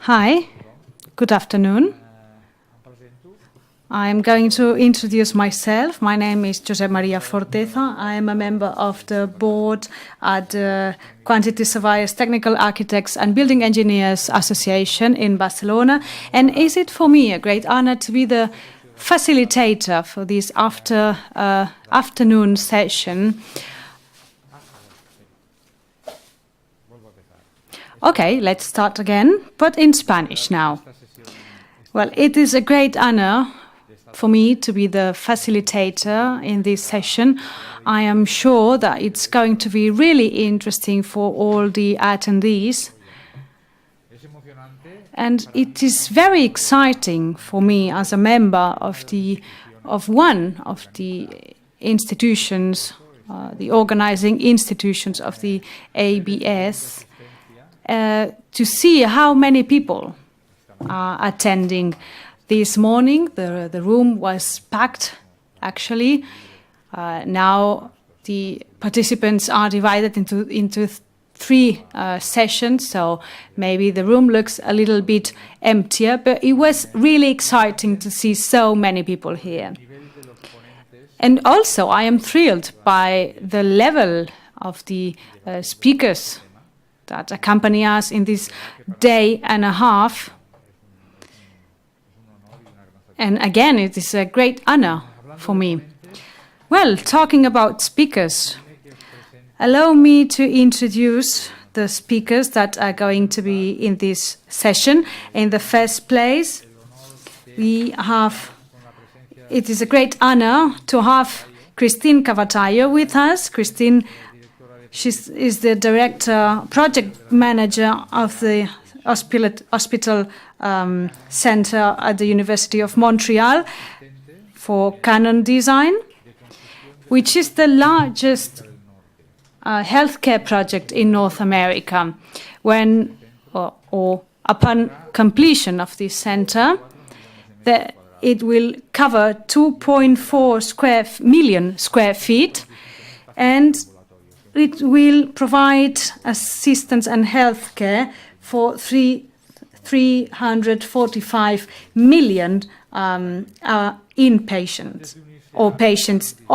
Hi, good afternoon. I'm going to introduce myself. My name is Josep Maria Forteza. I am a member of the board at the Quantity Surveyors, Technical Architects and Building Engineers Association in Barcelona. And is it for me a great honor to be the facilitator for this afternoon session. Okay, let's start again, but in Spanish now. Well, it is a great honor for me to be the facilitator in this session. I am sure that it's going to be really interesting for all the attendees. And it is very exciting for me as a member of one of the institutions, the organizing institutions of the ABS, to see how many people are attending. This morning, the room was packed, actually. Now the participants are divided into three sessions, so maybe the room looks a little bit emptier, but it was really exciting to see so many people here. And also, I am thrilled by the level of the speakers that accompany us in this day and a half. And again, it is a great honor for me. Well, talking about speakers, allow me to introduce the speakers that are going to be in this session. In the first place, it is a great honor to have Christine Cavatayo with us. Christine, she is the project manager of the hospital center at the University of Montreal for Canon Design, which is the largest healthcare project in North America. When or upon completion of this center, it will cover 2.4 million square feet, and it will provide assistance and health care for 345 million inpatients or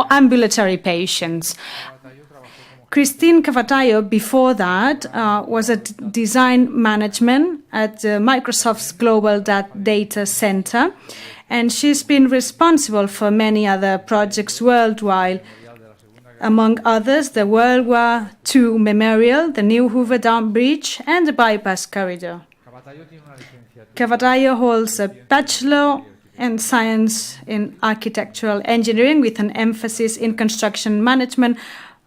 ambulatory patients. Christine Cavatayo, before that, was a design management at Microsoft's Global Data Center, and she's been responsible for many other projects worldwide. Among others, the World War II Memorial, the new Hoover Dam Bridge, and the Bypass Corridor. Cavatayo holds a Bachelor in Science in Architectural Engineering with an emphasis in construction management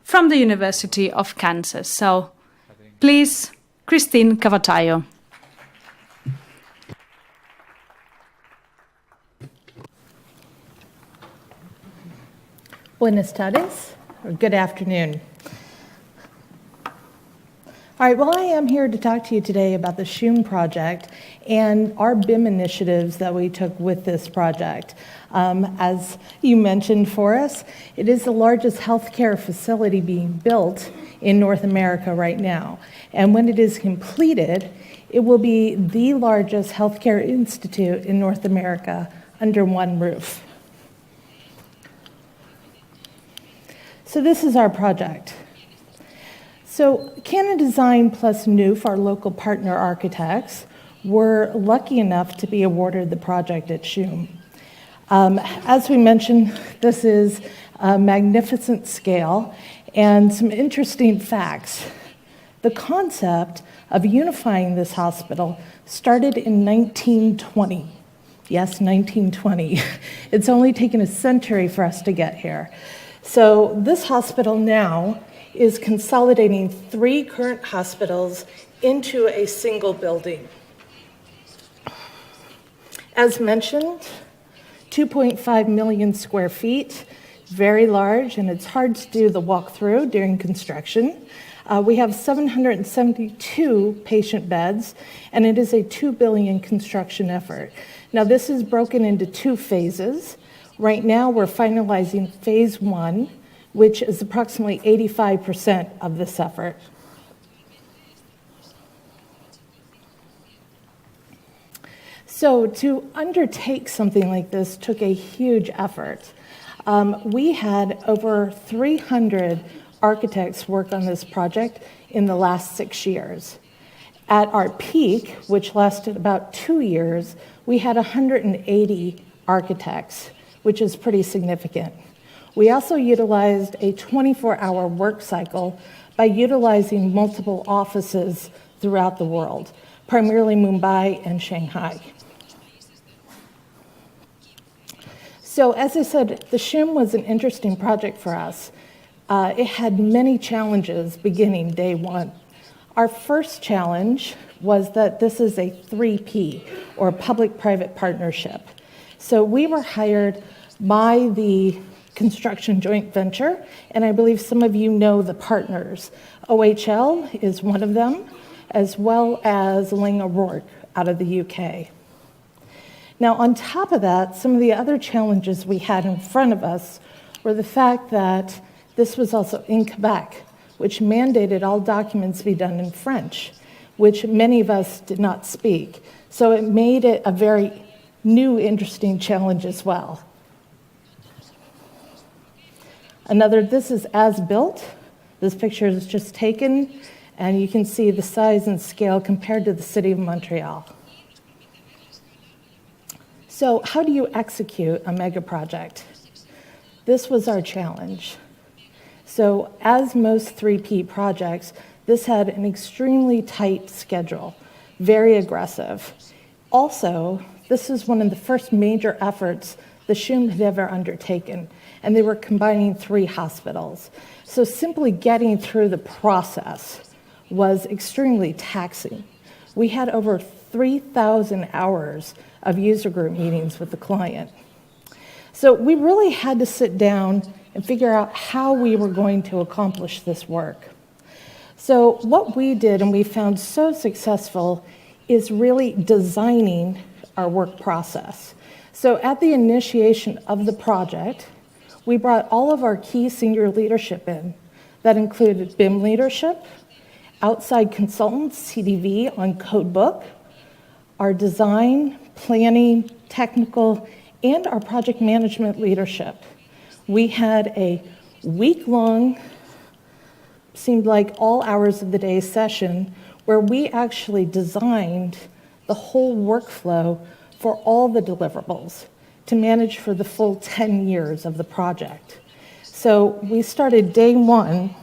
from the University of Kansas. So, please, Christine Cavatayo. Buenas tardes, or good afternoon. All right, well, I am here to talk to you today about the SHUME project and our BIM initiatives that we took with this project. As you mentioned for us, it is the largest healthcare facility being built in North America right now. And when it is completed, it will be the largest healthcare institute in North America under one roof. So this is our project. So Canon Design plus NUF, our local partner architects, were lucky enough to be awarded the project at SHUME. As we mentioned, this is a magnificent scale and some interesting facts. The concept of unifying this hospital started in 1920. Yes, 1920. It's only taken a century for us to get here. So this hospital now is consolidating 3 current hospitals into a single building. As mentioned, 2.5 million square feet, very large, and it's hard to do the walkthrough during construction. We have 772 patient beds, and it is a $2 billion construction effort. Now, this is broken into 2 phases. Right now, we're finalizing phase 1, which is approximately 85% of this effort. So to undertake something like this took a huge effort. We had over 300 architects work on this project in the last 6 years. At our peak, which lasted about 2 years, we had 180 architects, which is pretty significant. We also utilized a 24-hour work cycle by utilizing multiple offices throughout the world, primarily Mumbai and Shanghai. So as I said, the SHIM was an interesting project for us. It had many challenges beginning day one. Our first challenge was that this is a 3P, or public-private partnership. So we were hired by the construction joint venture, and I believe some of you know the partners. OHL is one of them, as well as Laing O'Rourke out of the UK. Now, on top of that, some of the other challenges we had in front of us were the fact that this was also in Quebec, which mandated all documents be done in French, which many of us did not speak. So it made it a very new, interesting challenge as well. This is as built. This picture is just taken, and you can see the size and scale compared to the city of Montreal. So how do you execute a mega project? This was our challenge. So as most 3P projects, this had an extremely tight schedule, very aggressive. Also, this is one of the first major efforts the SHIM had ever undertaken, and they were combining 3 hospitals. So simply getting through the process was extremely taxing. We had over 3,000 hours of user group meetings with the client. So we really had to sit down and figure out how we were going to accomplish this work. So what we did, and we found so successful, is really designing our work process. So at the initiation of the project, we brought all of our key senior leadership in. That included BIM leadership, outside consultants, CDV on Codebook, our design, planning, technical, and our project management leadership. We had a week-long, seemed like all hours of the day session where we actually designed the whole workflow for all the deliverables to manage for the full 10 years of the project. So we started day one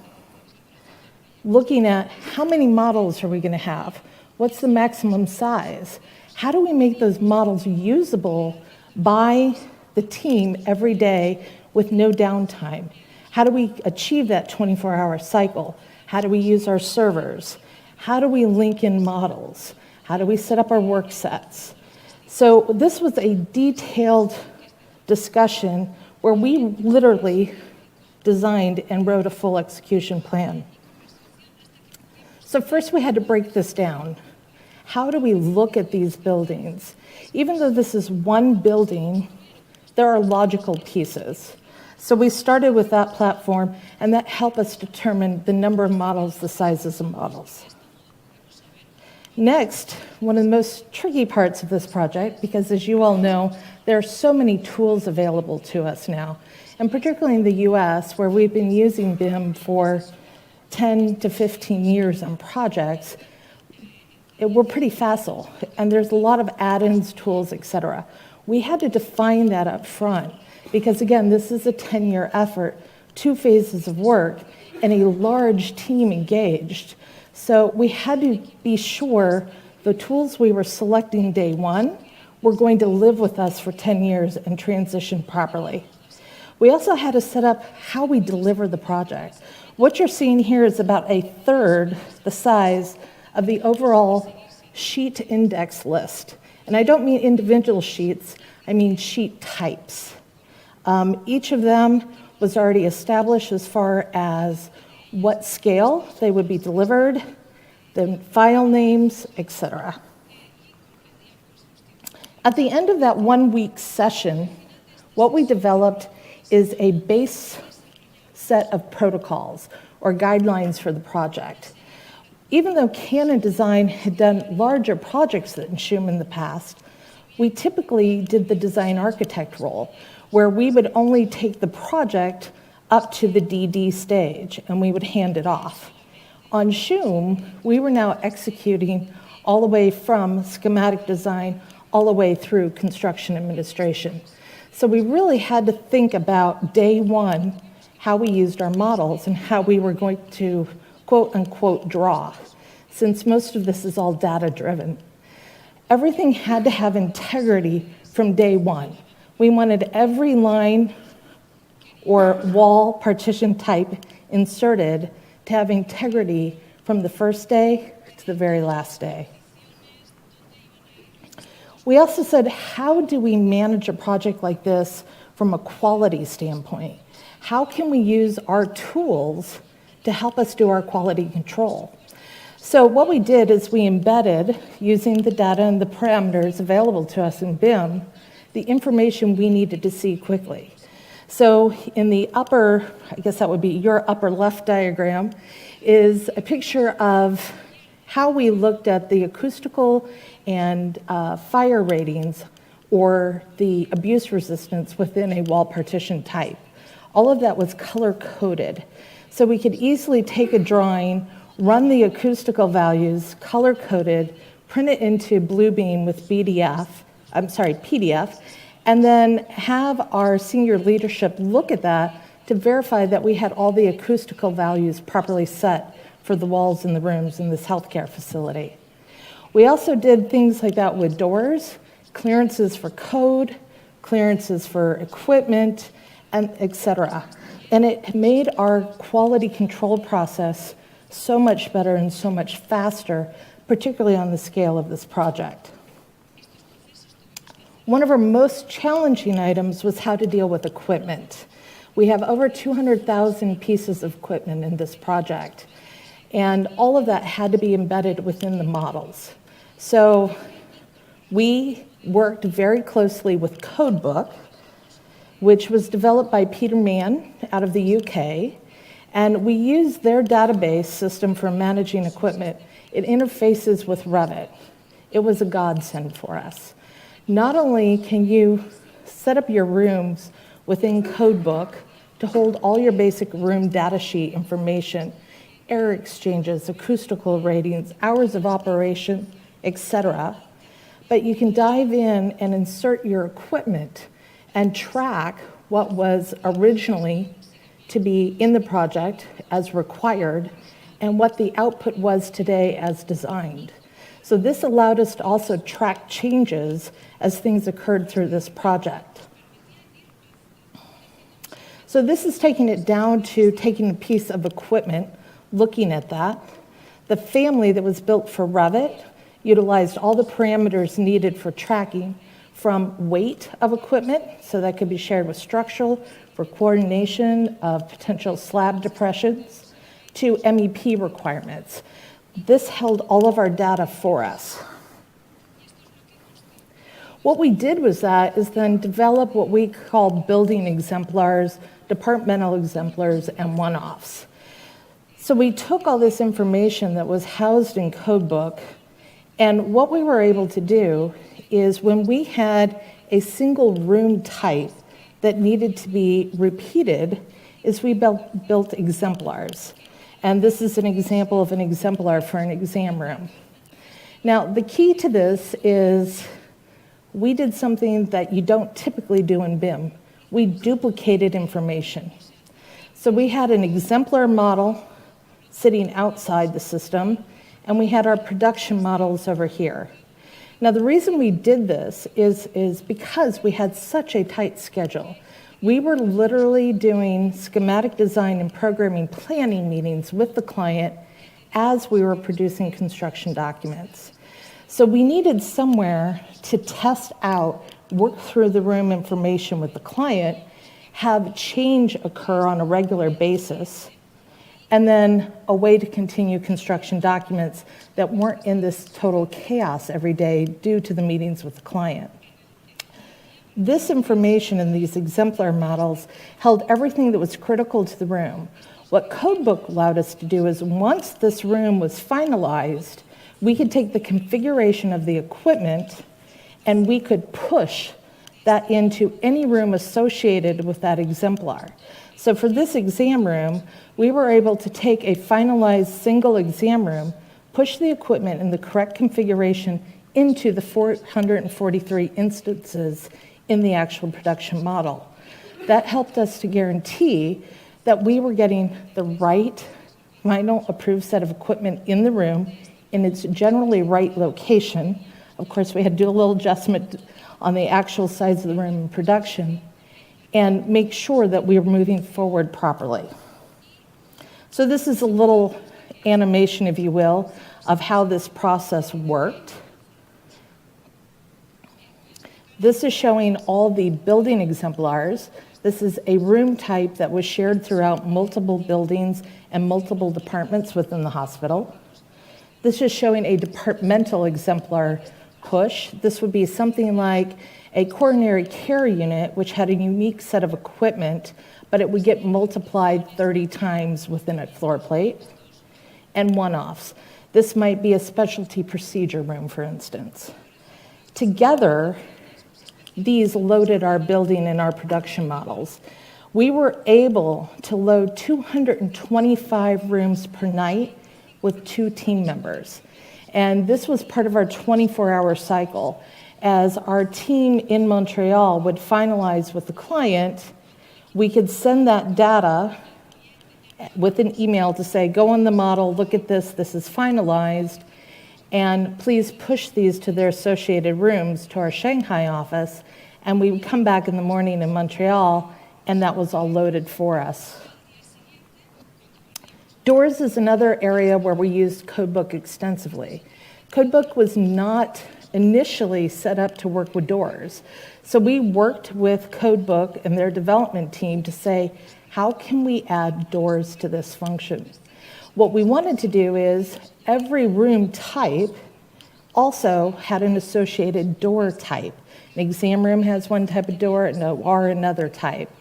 looking at how many models are we going to have? What's the maximum size? How do we make those models usable by the team every day with no downtime? How do we achieve that 24-hour cycle? How do we use our servers? How do we link in models? How do we set up our work sets? So this was a detailed discussion where we literally designed and wrote a full execution plan. So first we had to break this down. How do we look at these buildings? Even though this is one building, there are logical pieces. So we started with that platform, and that helped us determine the number of models, the sizes of models. Next, one of the most tricky parts of this project, because as you all know, there are so many tools available to us now, and particularly in the US, where we've been using BIM for 10 to 15 years on projects, we're pretty facile, and there's a lot of add-ins, tools, et cetera. We had to define that up front, because again, this is a 10-year effort, 2 phases of work, and a large team engaged. So we had to be sure the tools we were selecting day one were going to live with us for 10 years and transition properly. We also had to set up how we deliver the project. What you're seeing here is about a third the size of the overall sheet index list. And I don't mean individual sheets, I mean sheet types. Each of them was already established as far as what scale they would be delivered, the file names, etc. At the end of that 1-week session, what we developed is a base set of protocols or guidelines for the project. Even though Canon Design had done larger projects than SHIM in the past, we typically did the design architect role, where we would only take the project up to the DD stage, and we would hand it off. On Shum, we were now executing all the way from schematic design all the way through construction administration. So we really had to think about day one, how we used our models and how we were going to quote unquote draw, since most of this is all data driven. Everything had to have integrity from day one. We wanted every line or wall partition type inserted to have integrity from the first day to the very last day. We also said, how do we manage a project like this from a quality standpoint? How can we use our tools to help us do our quality control? So what we did is we embedded, using the data and the parameters available to us in BIM, the information we needed to see quickly. So in the upper, I guess that would be your upper left diagram, is a picture of how we looked at the acoustical and fire ratings or the abuse resistance within a wall partition type. All of that was color-coded. So we could easily take a drawing, run the acoustical values, color-coded, print it into Bluebeam with PDF, and then have our senior leadership look at that to verify that we had all the acoustical values properly set for the walls in the rooms in this healthcare facility. We also did things like that with doors, clearances for code, clearances for equipment, and et cetera. And it made our quality control process so much better and so much faster, particularly on the scale of this project. One of our most challenging items was how to deal with equipment. We have over 200,000 pieces of equipment in this project, and all of that had to be embedded within the models. So we worked very closely with Codebook, which was developed by Peter Mann out of the UK, and we used their database system for managing equipment. It interfaces with Revit. It was a godsend for us. Not only can you set up your rooms within Codebook to hold all your basic room data sheet information, air exchanges, acoustical ratings, hours of operation, etc., but you can dive in and insert your equipment and track what was originally to be in the project as required and what the output was today as designed. So this allowed us to also track changes as things occurred through this project. So this is taking it down to taking a piece of equipment, looking at that. The family that was built for Revit utilized all the parameters needed for tracking, from weight of equipment, so that could be shared with structural, for coordination of potential slab depressions, to MEP requirements. This held all of our data for us. What we did was then develop what we call building exemplars, departmental exemplars, and one-offs. So we took all this information that was housed in Codebook, and what we were able to do is when we had a single room type that needed to be repeated, is we built exemplars. And this is an example of an exemplar for an exam room. Now, the key to this is we did something that you don't typically do in BIM. We duplicated information. So we had an exemplar model sitting outside the system, and we had our production models over here. Now, the reason we did this is because we had such a tight schedule. We were literally doing schematic design and programming planning meetings with the client as we were producing construction documents. So we needed somewhere to test out, work through the room information with the client, have change occur on a regular basis, and then a way to continue construction documents that weren't in this total chaos every day due to the meetings with the client. This information in these exemplar models held everything that was critical to the room. What Codebook allowed us to do is once this room was finalized, we could take the configuration of the equipment and we could push that into any room associated with that exemplar. So for this exam room, we were able to take a finalized single exam room, push the equipment in the correct configuration into the 443 instances in the actual production model. That helped us to guarantee that we were getting the right final approved set of equipment in the room in its generally right location. Of course, we had to do a little adjustment on the actual size of the room in production and make sure that we were moving forward properly. So this is a little animation, if you will, of how this process worked. This is showing all the building exemplars. This is a room type that was shared throughout multiple buildings and multiple departments within the hospital. This is showing a departmental exemplar push. This would be something like a coronary care unit, which had a unique set of equipment, but it would get multiplied 30 times within a floor plate. And one-offs. This might be a specialty procedure room, for instance. Together, these loaded our building and our production models. We were able to load 225 rooms per night with 2 team members. And this was part of our 24-hour cycle. As our team in Montreal would finalize with the client, we could send that data with an email to say, go on the model, look at this is finalized, and please push these to their associated rooms to our Shanghai office, and we would come back in the morning in Montreal, and that was all loaded for us. Doors is another area where we used Codebook extensively. Codebook was not initially set up to work with doors. So we worked with Codebook and their development team to say, how can we add doors to this function? What we wanted to do is every room type also had an associated door type. An exam room has one type of door, and OR another type.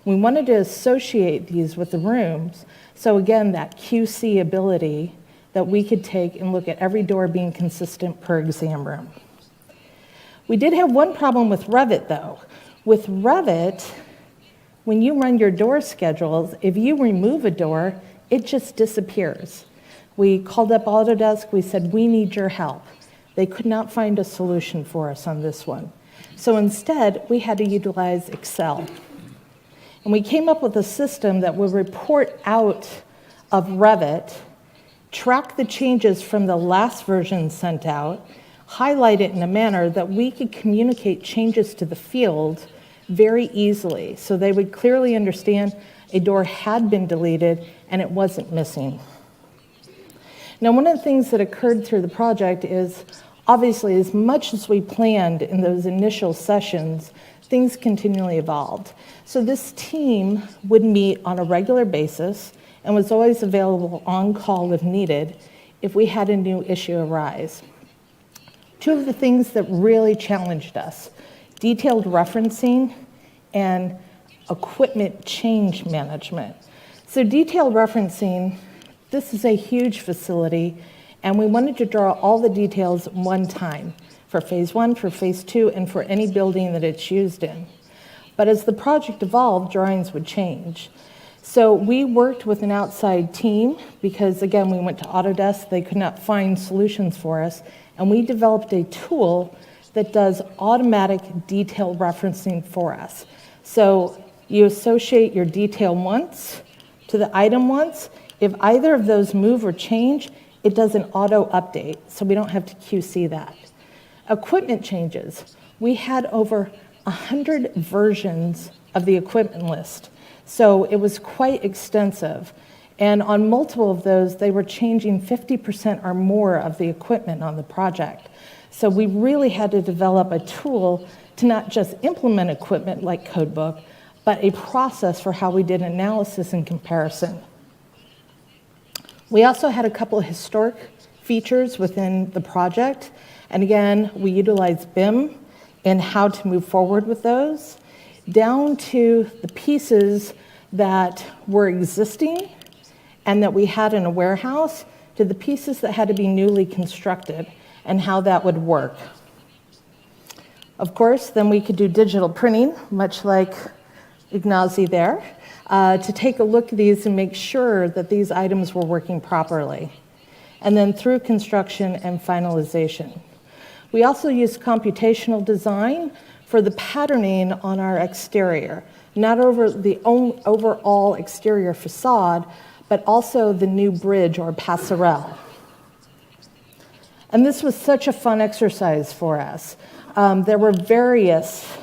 We wanted to associate these with the rooms, so again, that QC ability that we could take and look at every door being consistent per exam room. We did have one problem with Revit, though. With Revit, when you run your door schedules, if you remove a door, it just disappears. We called up Autodesk, we said, we need your help. They could not find a solution for us on this one. So instead, we had to utilize Excel. And we came up with a system that would report out of Revit, track the changes from the last version sent out, highlight it in a manner that we could communicate changes to the field very easily, so they would clearly understand a door had been deleted and it wasn't missing. Now, one of the things that occurred through the project is, obviously, as much as we planned in those initial sessions, things continually evolved. So this team would meet on a regular basis and was always available on call if needed if we had a new issue arise. Two of the things that really challenged us: detailed referencing and equipment change management. So detailed referencing, this is a huge facility, and we wanted to draw all the details one time for phase 1, for phase 2, and for any building that it's used in. But as the project evolved, drawings would change. So we worked with an outside team because, again, we went to Autodesk. They could not find solutions for us. And we developed a tool that does automatic detail referencing for us. So you associate your detail once to the item once. If either of those move or change, it does an auto update, so we don't have to QC that. Equipment changes. We had over 100 versions of the equipment list, so it was quite extensive. And on multiple of those, they were changing 50% or more of the equipment on the project. So we really had to develop a tool to not just implement equipment like Codebook, but a process for how we did analysis and comparison. We also had a couple of historic features within the project. And again, we utilized BIM in how to move forward with those, down to the pieces that were existing and that we had in a warehouse, to the pieces that had to be newly constructed and how that would work. Of course, then we could do digital printing, much like Ignazi there, to take a look at these and make sure that these items were working properly. And then through construction and finalization. We also used computational design for the patterning on our exterior, not over the overall exterior facade, but also the new bridge or passerelle. And this was such a fun exercise for us. There were various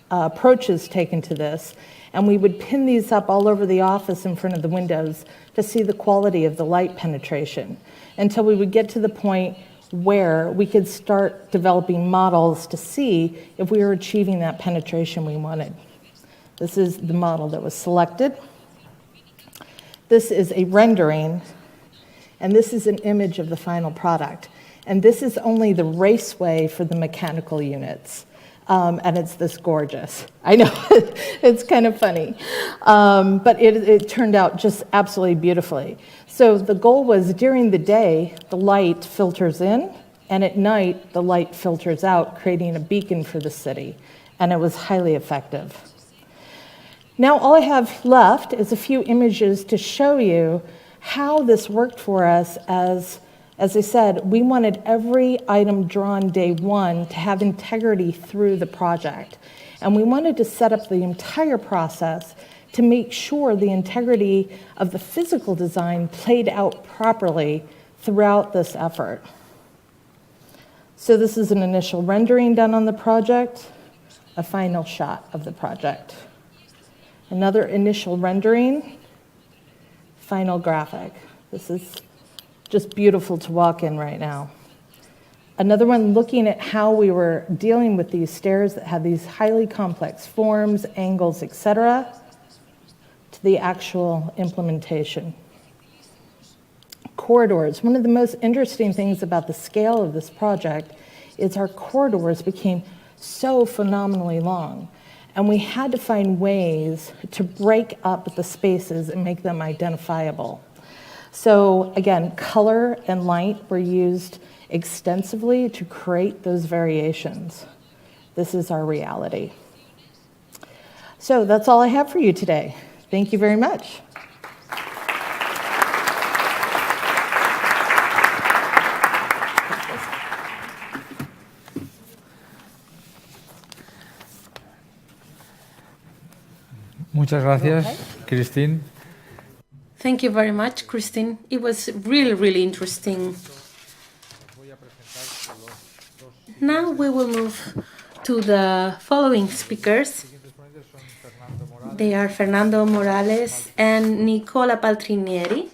approaches taken to this, and we would pin these up all over the office in front of the windows to see the quality of the light penetration, until we would get to the point where we could start developing models to see if we were achieving that penetration we wanted. This is the model that was selected. This is a rendering, and this is an image of the final product. And this is only the raceway for the mechanical units. And it's this gorgeous. I know, it's kind of funny. But it turned out just absolutely beautifully. So the goal was during the day, the light filters in, and at night, the light filters out, creating a beacon for the city. And it was highly effective. Now all I have left is a few images to show you how this worked for us. As I said, we wanted every item drawn day one to have integrity through the project. And we wanted to set up the entire process to make sure the integrity of the physical design played out properly throughout this effort. So this is an initial rendering done on the project, a final shot of the project. Another initial rendering, final graphic. This is just beautiful to walk in right now. Another one looking at how we were dealing with these stairs that had these highly complex forms, angles, etc., to the actual implementation. Corridors. One of the most interesting things about the scale of this project is our corridors became so phenomenally long. And we had to find ways to break up the spaces and make them identifiable. So again, color and light were used extensively to create those variations. This is our reality. So that's all I have for you today. Thank you very much. Muchas gracias, Christine. Thank you very much, Christine. It was really, really interesting. Now we will move to the following speakers. They are Fernando Morales and Nicola Paltrinieri.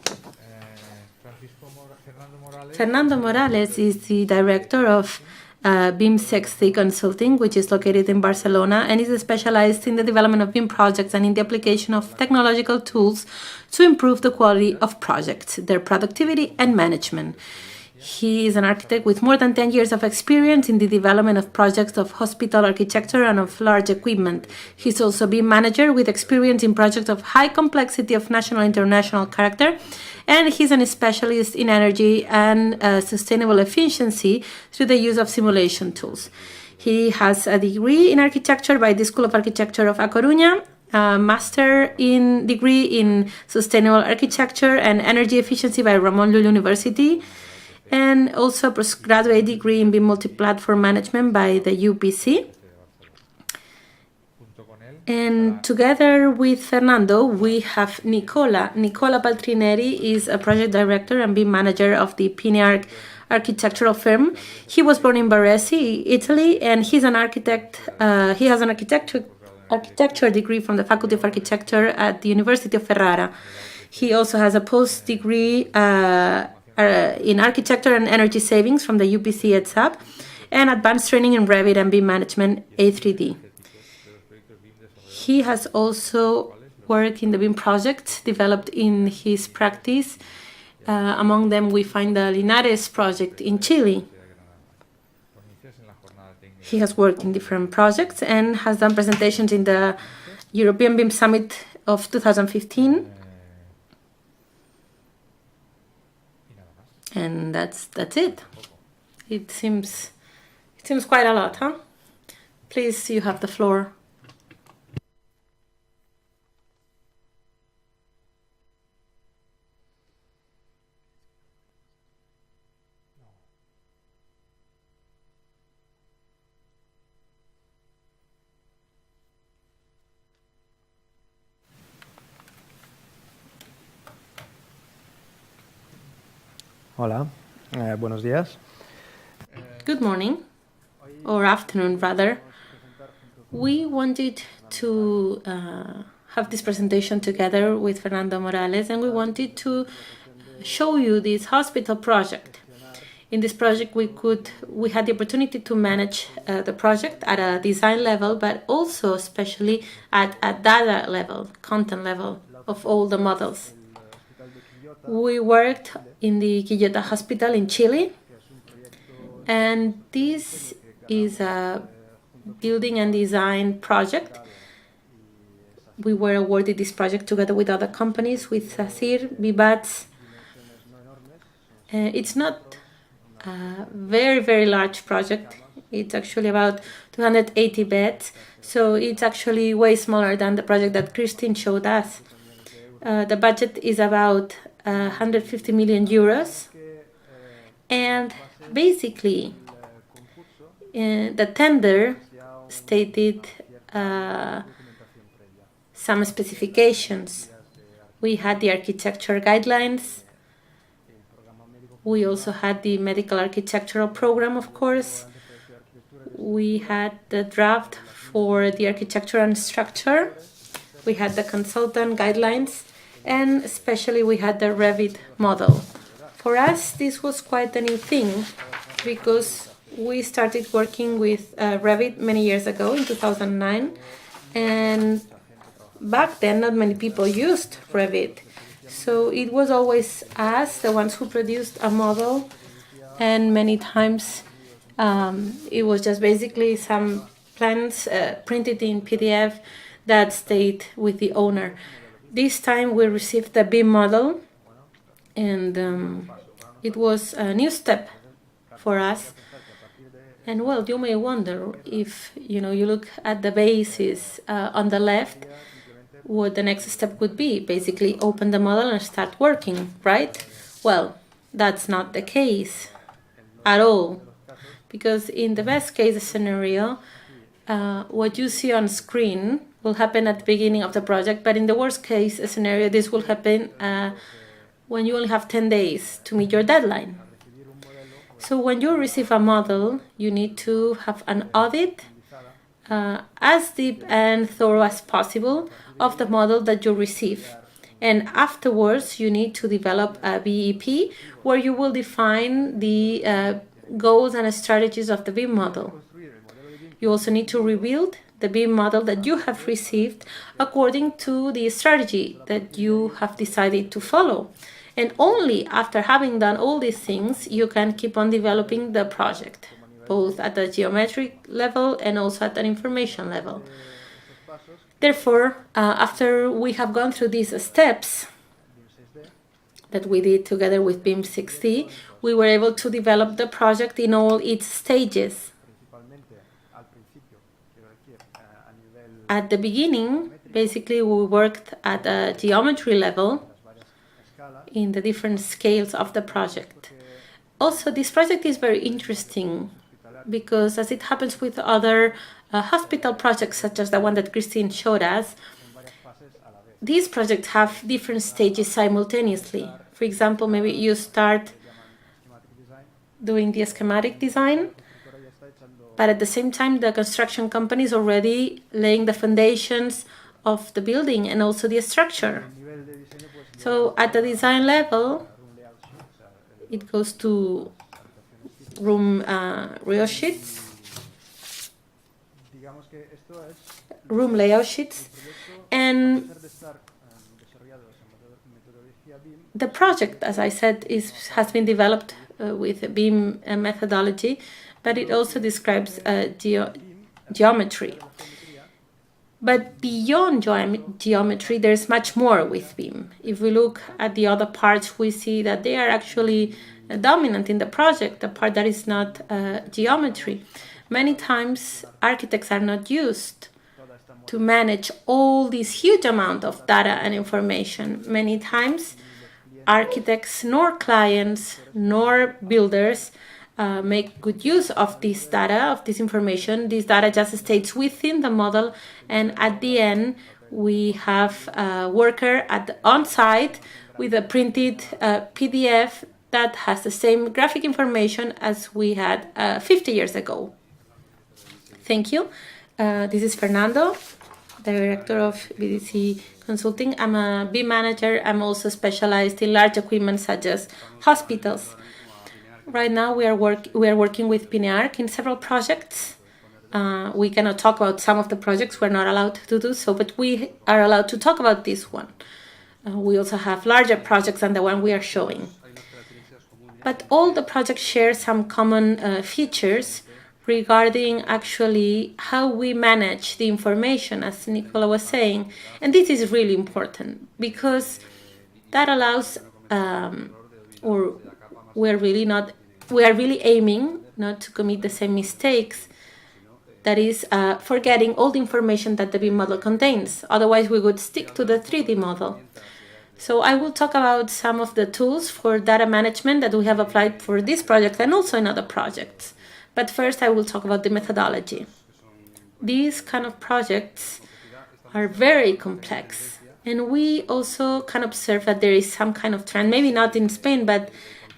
Fernando Morales is the director of BIM 60 Consulting, which is located in Barcelona, and is specialized in the development of BIM projects and in the application of technological tools to improve the quality of projects, their productivity and management. He is an architect with more than 10 years of experience in the development of projects of hospital architecture and of large equipment. He's also BIM manager with experience in projects of high complexity of national and international character, and he's a specialist in energy and sustainable efficiency through the use of simulation tools. He has a degree in architecture by the School of Architecture of A Coruña, a master in degree in sustainable architecture and energy efficiency by Ramon Llull University, and also a postgraduate degree in BIM multi-platform management by the UPC. And together with Fernando, we have Nicola. Nicola Paltrinieri is a project director and BIM manager of the PINEARC architectural firm. He was born in Varese, Italy, and he's an architect. He has an architecture degree from the Faculty of Architecture at the University of Ferrara. He also has a post degree in architecture and energy savings from the UPC ETSAP, and advanced training in Revit and BIM management A3D. He has also worked in the BIM projects developed in his practice. Among them, we find the Linares project in Chile. He has worked in different projects and has done presentations in the European BIM Summit of 2015. And that's it. It seems quite a lot, huh? Please, you have the floor. Hola, buenos días. Good morning, or afternoon rather. We wanted to have this presentation together with Fernando Morales, and we wanted to show you this hospital project. In this project, we had the opportunity to manage the project at a design level, but also especially at a data level, content level of all the models. We worked in the Quillota Hospital in Chile, and this is a building and design project. We were awarded this project together with other companies, with SACIR, Vivats. It's not a very, very large project. It's actually about 280 beds, so it's actually way smaller than the project that Christine showed us. The budget is about 150 million euros, and basically the tender stated some specifications. We had the architecture guidelines. We also had the medical architectural program, of course. We had the draft for the architecture and structure. We had the consultant guidelines, and especially we had the Revit model. For us, this was quite a new thing because we started working with Revit many years ago, in 2009, and back then not many people used Revit. So it was always us, the ones who produced a model, and many times it was just basically some plans printed in PDF that stayed with the owner. This time we received the BIM model, and it was a new step for us. And well, you may wonder if you look at the basis on the left, what the next step would be. Basically, open the model and start working, right? Well, that's not the case at all, because in the best case scenario, what you see on screen will happen at the beginning of the project, but in the worst case scenario, this will happen when you only have 10 days to meet your deadline. So when you receive a model, you need to have an audit as deep and thorough as possible of the model that you receive. And afterwards, you need to develop a BEP where you will define the goals and strategies of the BIM model. You also need to rebuild the BIM model that you have received according to the strategy that you have decided to follow. And only after having done all these things, you can keep on developing the project, both at the geometric level and also at an information level. Therefore, after we have gone through these steps that we did together with BIM 6D, we were able to develop the project in all its stages. At the beginning, basically, we worked at a geometry level in the different scales of the project. Also, this project is very interesting because, as it happens with other hospital projects, such as the one that Christine showed us, these projects have different stages simultaneously. For example, maybe you start doing the schematic design, but at the same time, the construction company is already laying the foundations of the building and also the structure. So at the design level, it goes to room layout sheets, and the project, as I said, has been developed with BIM methodology, but it also describes geometry. But beyond geometry, there's much more with BIM. If we look at the other parts, we see that they are actually dominant in the project, the part that is not geometry. Many times architects are not used to manage all this huge amount of data and information. Many times architects nor clients nor builders make good use of this data, of this information. This data just stays within the model, and at the end we have a worker on site with a printed PDF that has the same graphic information as we had 50 years ago. Thank you. This is Fernando, Director of BDC Consulting. I'm a BIM manager. I'm also specialized in large equipment such as hospitals. Right now we are working with Pinearc in several projects. We cannot talk about some of the projects. We're not allowed to do so, but we are allowed to talk about this one. We also have larger projects than the one we are showing. But all the projects share some common features regarding actually how we manage the information, as Nicola was saying. And this is really important because that allows, we are really aiming not to commit the same mistakes, that is forgetting all the information that the BIM model contains. Otherwise, we would stick to the 3D model. So I will talk about some of the tools for data management that we have applied for this project and also in other projects. But first, I will talk about the methodology. These kind of projects are very complex. And we also can observe that there is some kind of trend, maybe not in Spain, but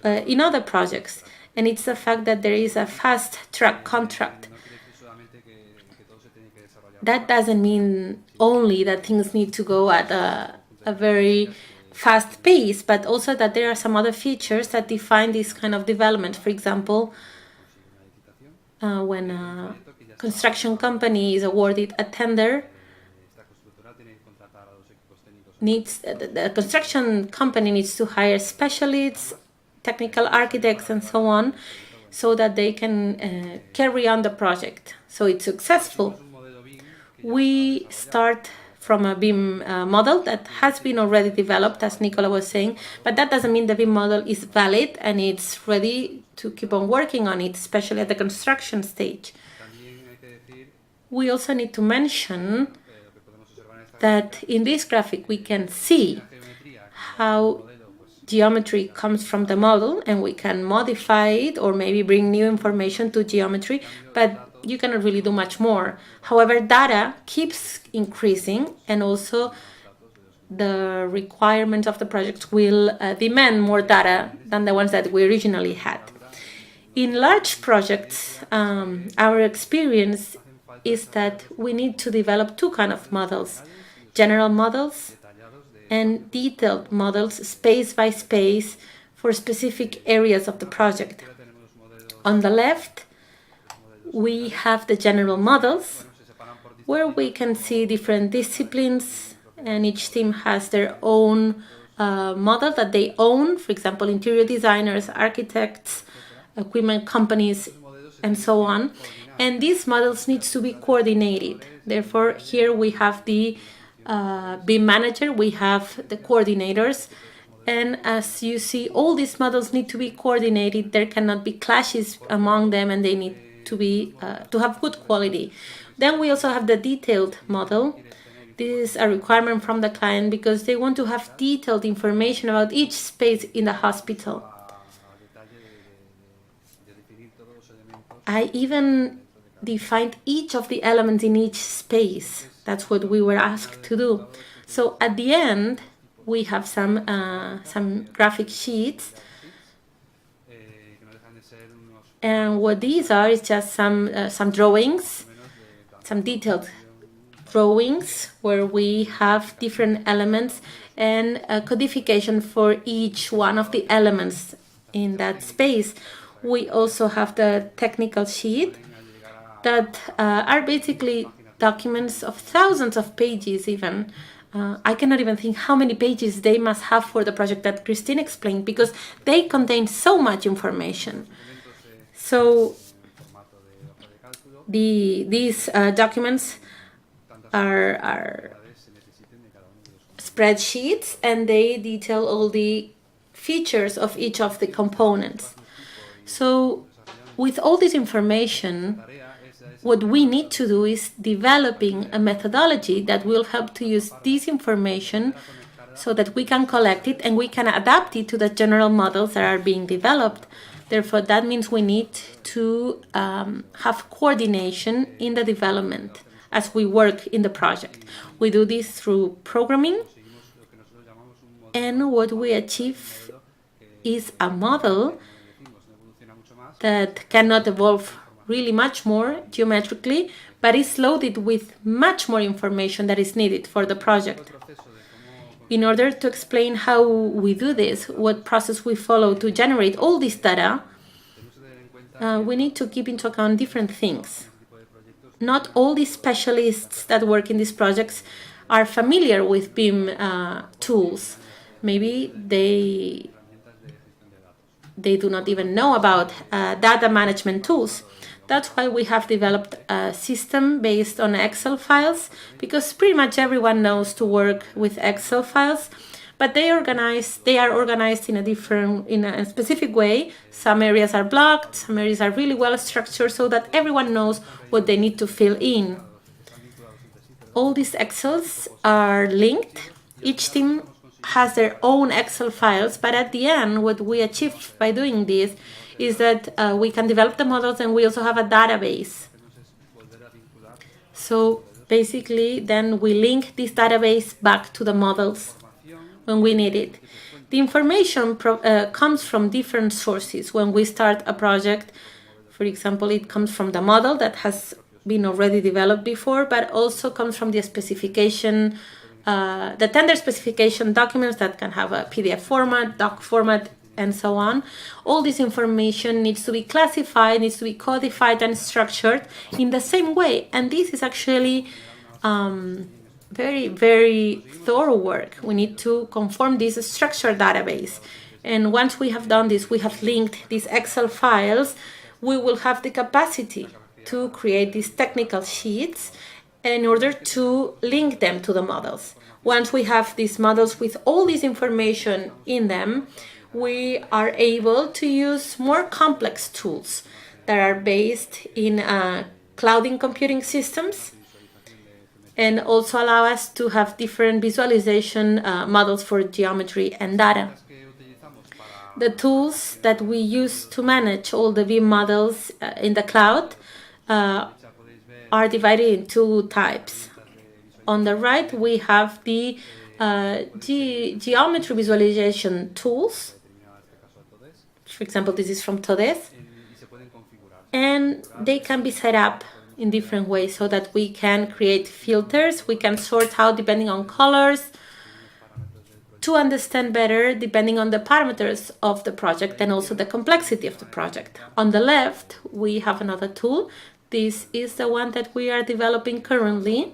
in other projects. And it's the fact that there is a fast track contract. That doesn't mean only that things need to go at a very fast pace, but also that there are some other features that define this kind of development. For example, when a construction company is awarded a tender, the construction company needs to hire specialists, technical architects, and so on, so that they can carry on the project, so it's successful. We start from a BIM model that has been already developed, as Nicola was saying, but that doesn't mean the BIM model is valid and it's ready to keep on working on it, especially at the construction stage. We also need to mention that in this graphic we can see how geometry comes from the model, and we can modify it or maybe bring new information to geometry, but you cannot really do much more. However, data keeps increasing, and also the requirements of the project will demand more data than the ones that we originally had. In large projects, our experience is that we need to develop two kinds of models: general models and detailed models, space by space, for specific areas of the project. On the left, we have the general models, where we can see different disciplines, and each team has their own model that they own. For example, interior designers, architects, equipment companies, and so on. And these models need to be coordinated. Therefore, here we have the BIM manager, we have the coordinators, and as you see, all these models need to be coordinated. There cannot be clashes among them, and they need to be to have good quality. Then we also have the detailed model. This is a requirement from the client because they want to have detailed information about each space in the hospital. I even defined each of the elements in each space. That's what we were asked to do. So at the end, we have some graphic sheets. And what these are is just some drawings, some detailed drawings where we have different elements and a codification for each one of the elements in that space. We also have the technical sheet that are basically documents of thousands of pages even. I cannot even think how many pages they must have for the project that Christine explained, because they contain so much information. So these documents are spreadsheets, and they detail all the features of each of the components. So with all this information, what we need to do is developing a methodology that will help to use this information so that we can collect it and we can adapt it to the general models that are being developed. Therefore, that means we need to have coordination in the development as we work in the project. We do this through programming, and what we achieve is a model that cannot evolve really much more geometrically, but is loaded with much more information that is needed for the project. In order to explain how we do this, what process we follow to generate all this data, we need to keep into account different things. Not all the specialists that work in these projects are familiar with BIM tools. Maybe they do not even know about data management tools. That's why we have developed a system based on Excel files, because pretty much everyone knows to work with Excel files, but they are organized in a specific way. Some areas are blocked, some areas are really well structured so that everyone knows what they need to fill in. All these Excels are linked. Each team has their own Excel files, but at the end, what we achieve by doing this is that we can develop the models, and we also have a database. So basically, then we link this database back to the models when we need it. The information comes from different sources. When we start a project, for example, it comes from the model that has been already developed before, but also comes from the specification, the tender specification documents that can have a PDF format, doc format, and so on. All this information needs to be classified, needs to be codified and structured in the same way. And this is actually very, very thorough work. We need to conform this structured database. And once we have done this, we have linked these Excel files, we will have the capacity to create these technical sheets in order to link them to the models. Once we have these models with all this information in them, we are able to use more complex tools that are based in clouding computing systems, and also allow us to have different visualization models for geometry and data. The tools that we use to manage all the BIM models in the cloud are divided in two types. On the right, we have the geometry visualization tools. For example, this is from Todes. And they can be set up in different ways so that we can create filters. We can sort out depending on colors to understand better depending on the parameters of the project and also the complexity of the project. On the left, we have another tool. This is the one that we are developing currently.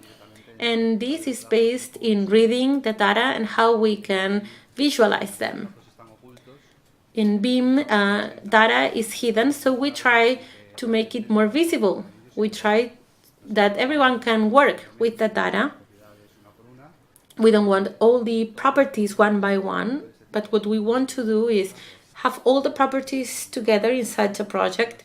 And this is based in reading the data and how we can visualize them. In BIM, data is hidden, so we try to make it more visible. We try that everyone can work with the data. We don't want all the properties one by one, but what we want to do is have all the properties together inside the project,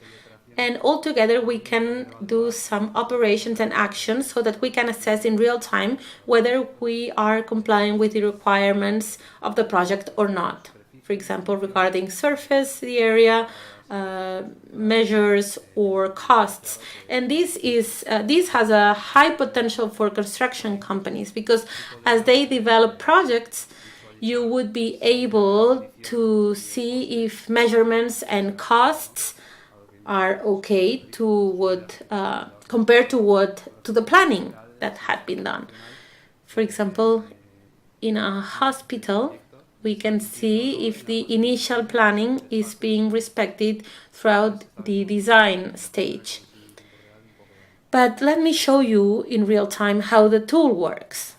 and all together we can do some operations and actions so that we can assess in real time whether we are complying with the requirements of the project or not. For example, regarding surface, the area, measures or costs. And this has a high potential for construction companies, because as they develop projects, you would be able to see if measurements and costs are okay to what compared to the planning that had been done. For example, in a hospital, we can see if the initial planning is being respected throughout the design stage. But let me show you in real time how the tool works.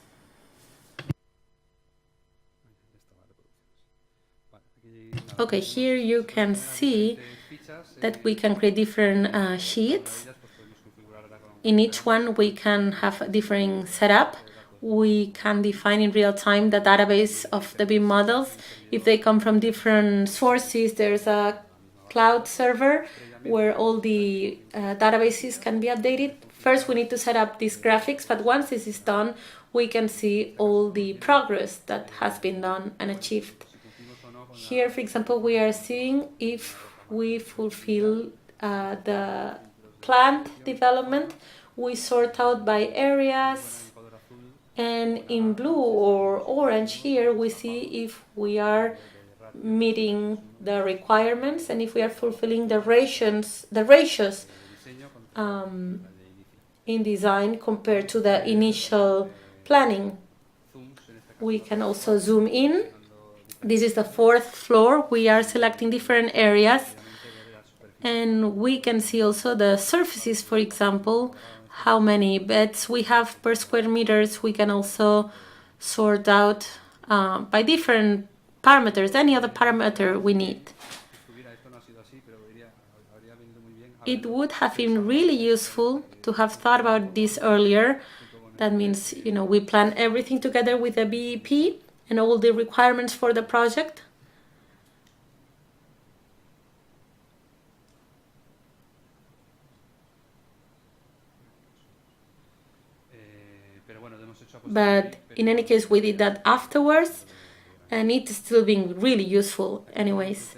Okay, here you can see that we can create different sheets. In each one we can have a different setup. We can define in real time the database of the BIM models. If they come from different sources, there's a cloud server where all the databases can be updated. First, we need to set up these graphics, but once this is done, we can see all the progress that has been done and achieved. Here, for example, we are seeing if we fulfill the planned development. We sort out by areas, and in blue or orange here, we see if we are meeting the requirements and if we are fulfilling the ratios in design compared to the initial planning. We can also zoom in. This is the 4th floor. We are selecting different areas, and we can see also the surfaces, for example, how many beds we have per square meters. We can also sort out by different parameters, any other parameter we need. It would have been really useful to have thought about this earlier. That means, we plan everything together with the BEP and all the requirements for the project. But in any case, we did that afterwards, and it's still being really useful anyways.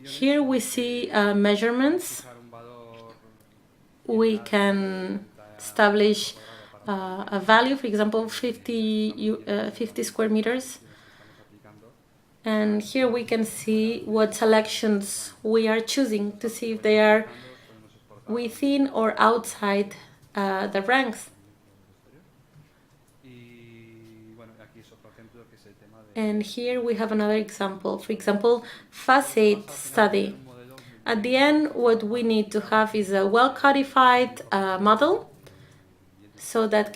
Here we see measurements. We can establish a value, for example, 50 square meters. And here we can see what selections we are choosing to see if they are within or outside the ranks. And here we have another example. For example, facade study. At the end, what we need to have is a well-codified model so that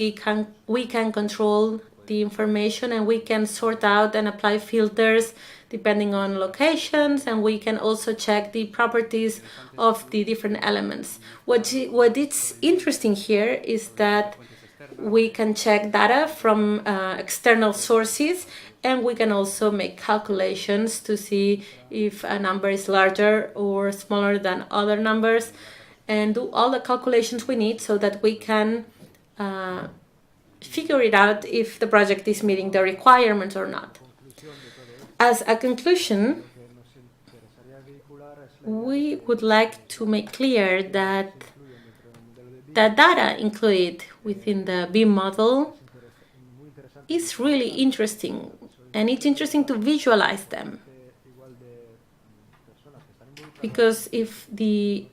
we can control the information, and we can sort out and apply filters depending on locations, and we can also check the properties of the different elements. What is interesting here is that we can check data from external sources, and we can also make calculations to see if a number is larger or smaller than other numbers, and do all the calculations we need so that we can figure it out if the project is meeting the requirements or not. As a conclusion, we would like to make clear that the data included within the BIM model is really interesting, and it's interesting to visualize them. Because if the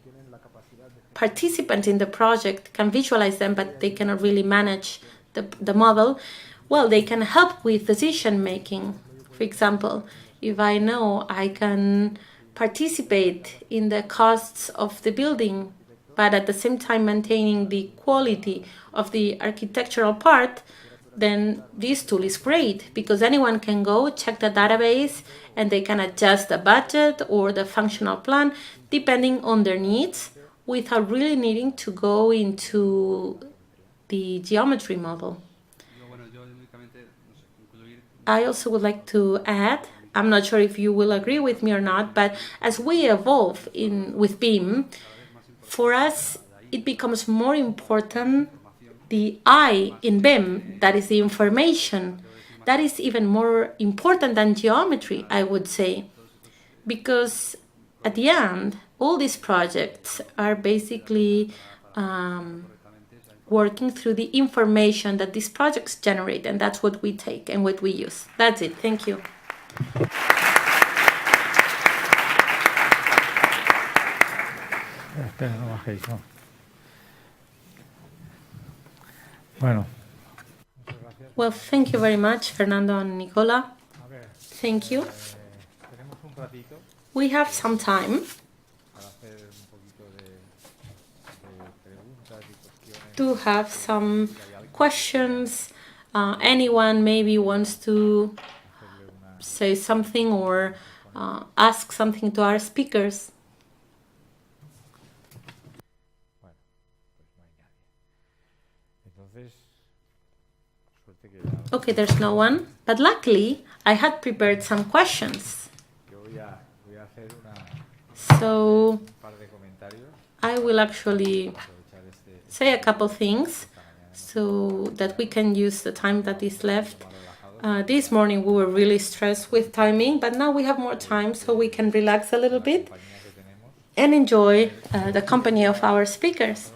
participants in the project can visualize them, but they cannot really manage the model, well, they can help with decision making. For example, if I know I can participate in the costs of the building, but at the same time maintaining the quality of the architectural part, then this tool is great, because anyone can go check the database and they can adjust the budget or the functional plan depending on their needs without really needing to go into the geometry model. I also would like to add, I'm not sure if you will agree with me or not, but as we evolve with BIM, for us it becomes more important the I in BIM, that is the information, that is even more important than geometry, I would say. Because at the end, all these projects are basically working through the information that these projects generate, and that's what we take and what we use. That's it. Thank you. Espera, no bajéis, no. Bueno. Well, thank you very much, Fernando and Nicola. Thank you. We have some time to have some questions. Anyone maybe wants to say something or ask something to our speakers. Okay, there's no one, but luckily I had prepared some questions. So I will actually say a couple things so that we can use the time that is left. This morning we were really stressed with timing, but now we have more time so we can relax a little bit and enjoy the company of our speakers.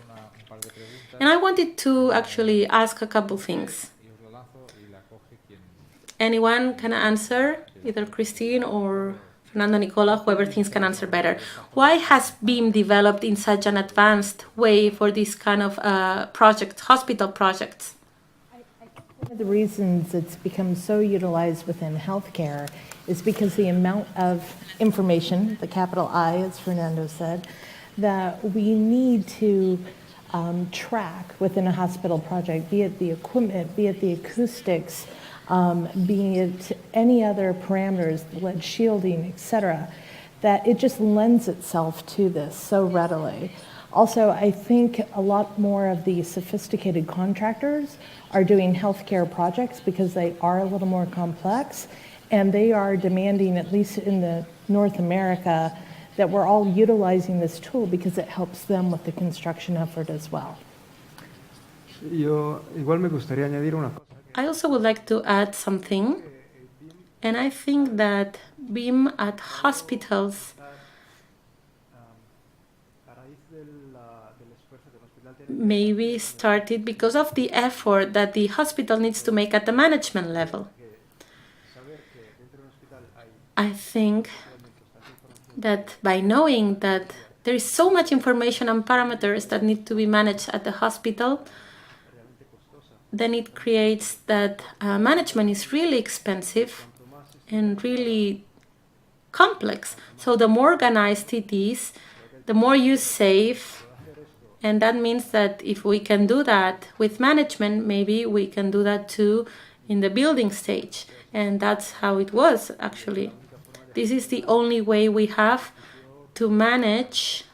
And I wanted to actually ask a couple things. Anyone can answer, either Christine or Fernando, Nicola, whoever thinks can answer better. Why has BIM developed in such an advanced way for this kind of hospital projects? One of the reasons it's become so utilized within healthcare is because the amount of information, the capital I, as Fernando said, that we need to track within a hospital project, be it the equipment, be it the acoustics, be it any other parameters, lead shielding, etc., that it just lends itself to this so readily. Also, I think a lot more of the sophisticated contractors are doing healthcare projects because they are a little more complex, and they are demanding, at least in the North America, that we're all utilizing this tool because it helps them with the construction effort as well. Yo igual me gustaría añadir una cosa. I also would like to add something, and I think that BIM at hospitals maybe started because of the effort that the hospital needs to make at the management level. I think that by knowing that there is so much information and parameters that need to be managed at the hospital, then it creates that management is really expensive and really complex. So the more organized it is, the more you save. And that means that if we can do that with management, maybe we can do that too in the building stage. And that's how it was, actually. This is the only way we have to manage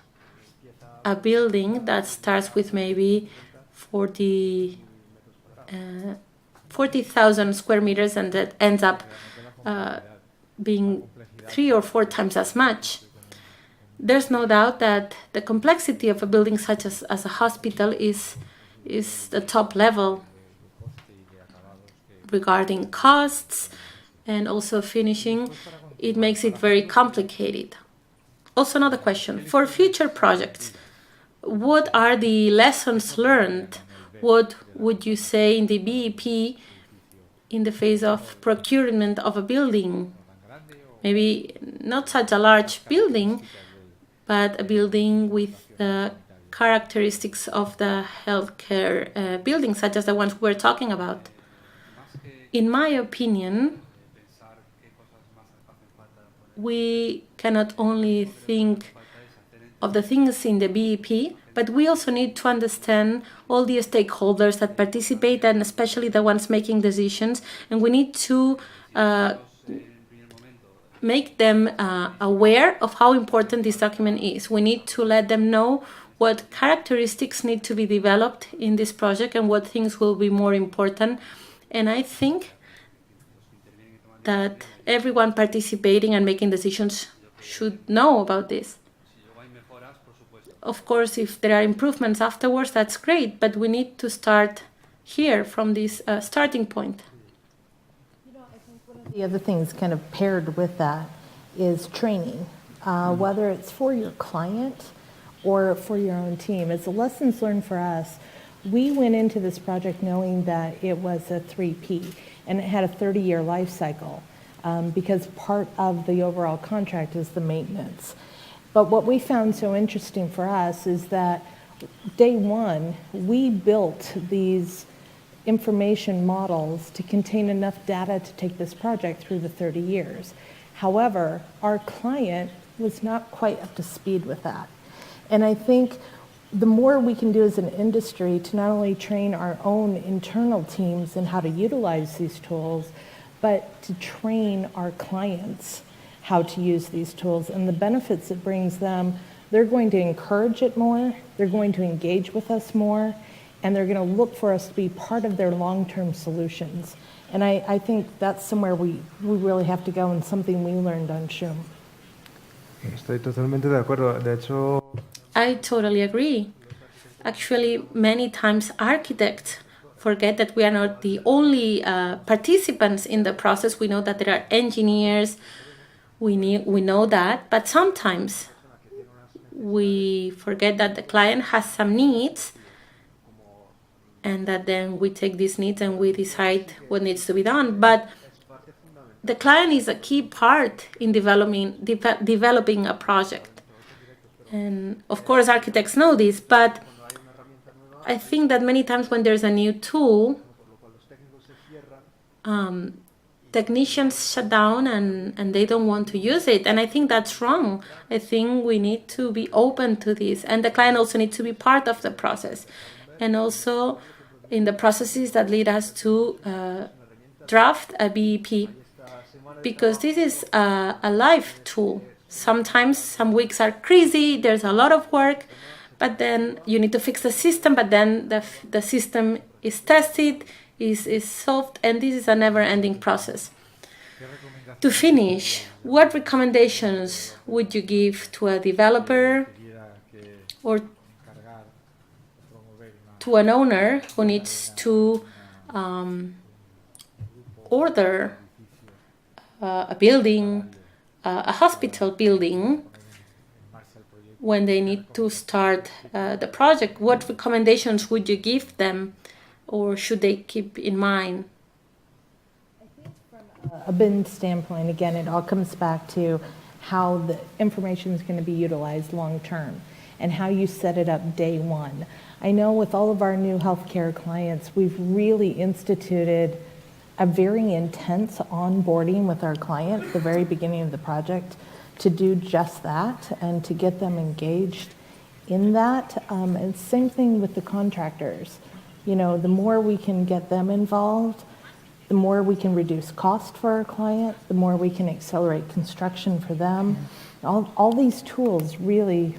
a building that starts with maybe 40,000 square meters and that ends up being 3 or 4 times as much. There's no doubt that the complexity of a building such as a hospital is the top level regarding costs and also finishing. It makes it very complicated. Also another question, for future projects, what are the lessons learned? What would you say in the BEP in the phase of procurement of a building? Maybe not such a large building, but a building with the characteristics of the healthcare building, such as the ones we're talking about. In my opinion, we cannot only think of the things in the BEP, but we also need to understand all the stakeholders that participate, and especially the ones making decisions, and we need to make them aware of how important this document is. We need to let them know what characteristics need to be developed in this project and what things will be more important. And I think that everyone participating and making decisions should know about this. Of course, if there are improvements afterwards, that's great, but we need to start here from this starting point. The other things kind of paired with that is training, whether it's for your client or for your own team. It's a lessons learned for us. We went into this project knowing that it was a 3P and it had a 30-year life cycle because part of the overall contract is the maintenance. But what we found so interesting for us is that day one, we built these information models to contain enough data to take this project through the 30 years. However, our client was not quite up to speed with that. And I think the more we can do as an industry to not only train our own internal teams in how to utilize these tools, but to train our clients how to use these tools and the benefits it brings them, they're going to encourage it more, they're going to engage with us more, and they're going to look for us to be part of their long-term solutions. And I think that's somewhere we really have to go and something we learned on SHUM. Estoy totalmente de acuerdo. De hecho, I totally agree. Actually, many times architects forget that we are not the only participants in the process. We know that there are engineers, we know that, but sometimes we forget that the client has some needs and that then we take these needs and we decide what needs to be done. But the client is a key part in developing a project. And of course, architects know this, but I think that many times when there's a new tool, technicians shut down and they don't want to use it. And I think that's wrong. I think we need to be open to this. And the client also needs to be part of the process. And also in the processes that lead us to draft a BEP. Because this is a live tool. Sometimes some weeks are crazy, there's a lot of work, but then you need to fix the system, but then the system is tested, is solved, and this is a never-ending process. To finish, what recommendations would you give to a developer or to an owner who needs to order a building, a hospital building, when they need to start the project? What recommendations would you give them, or should they keep in mind? A BIM standpoint, again, it all comes back to how the information is going to be utilized long term and how you set it up day one. I know with all of our new healthcare clients, we've really instituted a very intense onboarding with our client at the very beginning of the project to do just that and to get them engaged in that. And same thing with the contractors. You know, the more we can get them involved, the more we can reduce cost for our client, the more we can accelerate construction for them. All these tools really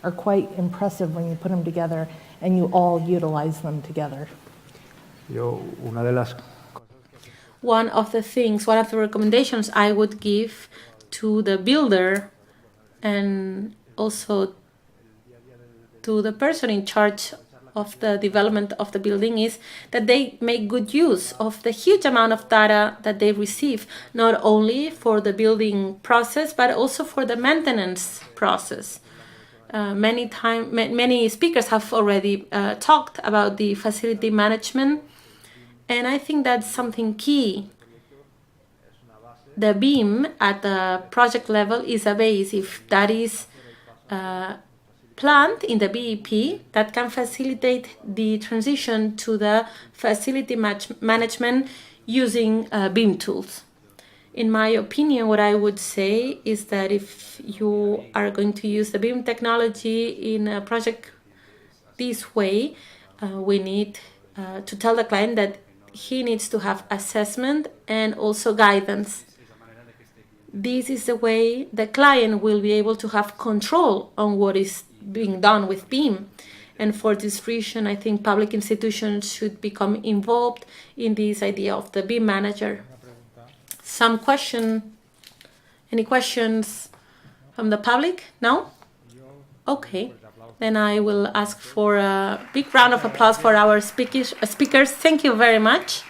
are quite impressive when you put them together and you all utilize them together. One of the recommendations I would give to the builder and also to the person in charge of the development of the building is that they make good use of the huge amount of data that they receive, not only for the building process, but also for the maintenance process. Many speakers have already talked about the facility management, and I think that's something key. The BIM at the project level is a base. If that is planned in the BEP, that can facilitate the transition to the facility management using BIM tools. In my opinion, what I would say is that if you are going to use the BIM technology in a project this way, we need to tell the client that he needs to have assessment and also guidance. This is the way the client will be able to have control on what is being done with BIM. And for this reason, I think public institutions should become involved in this idea of the BIM manager. Any questions from the public? No? Okay. Then I will ask for a big round of applause for our speakers. Thank you very much.